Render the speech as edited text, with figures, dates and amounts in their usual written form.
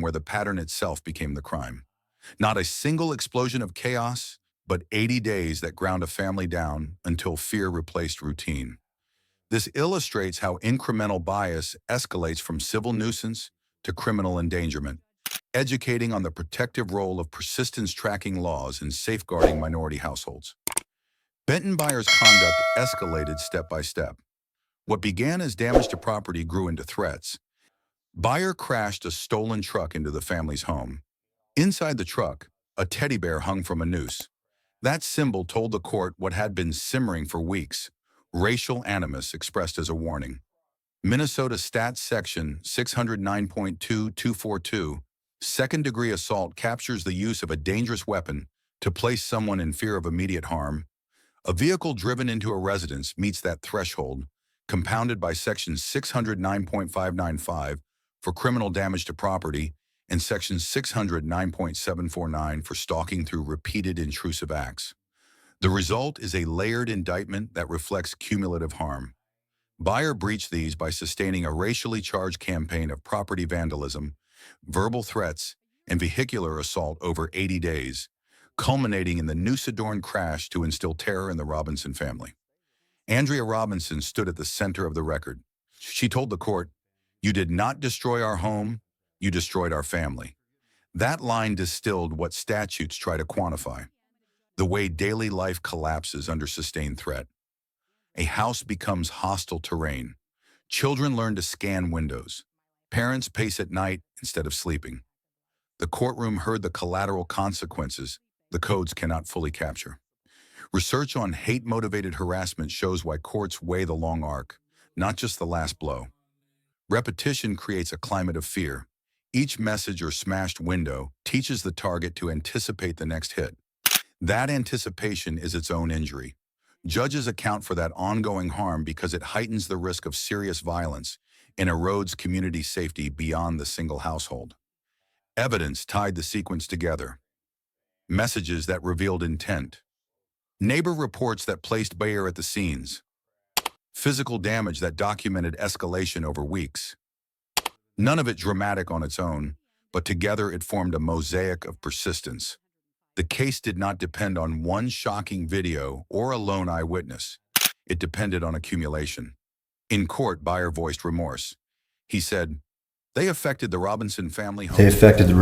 where the pattern itself became the crime. Not a single explosion of chaos, but 80 days that ground a family down until fear replaced routine. This illustrates how incremental bias escalates from civil nuisance to criminal endangerment, educating on the protective role of persistence tracking laws in safeguarding minority households. Benton Byer's conduct escalated step by step. What began as damage to property grew into threats. Byer crashed a stolen truck into the family's home. Inside the truck, a teddy bear hung from a noose. That symbol told the court what had been simmering for weeks: racial animus expressed as a warning. Minnesota Stat Section 609.2242, second-degree assault, captures the use of a dangerous weapon to place someone in fear of immediate harm. A vehicle driven into a residence meets that threshold, compounded by Section 609.595 for criminal damage to property and Section 609.749 for stalking through repeated intrusive acts. The result is a layered indictment that reflects cumulative harm. Byer breached these by sustaining a racially charged campaign of property vandalism, verbal threats, and vehicular assault over 80 days, culminating in the noose-adorned crash to instill terror in the Robinson family. Andrea Robinson stood at the center of the record. She told the court, "You did not destroy our home, you destroyed our family." That line distilled what statutes try to quantify: the way daily life collapses under sustained threat. A house becomes hostile terrain. Children learn to scan windows. Parents pace at night instead of sleeping. The courtroom heard the collateral consequences the codes cannot fully capture. Research on hate-motivated harassment shows why courts weigh the long arc, not just the last blow. Repetition creates a climate of fear. Each message or smashed window teaches the target to anticipate the next hit. That anticipation is its own injury. Judges account for that ongoing harm because it heightens the risk of serious violence and erodes community safety beyond the single household. Evidence tied the sequence together. Messages that revealed intent. Neighbor reports that placed Byer at the scenes. Physical damage that documented escalation over weeks. None of it dramatic on its own, but together it formed a mosaic of persistence. The case did not depend on one shocking video or a lone eyewitness. It depended on accumulation. In court, Byer voiced remorse. He said, "They affected the Robinson family home. They affected the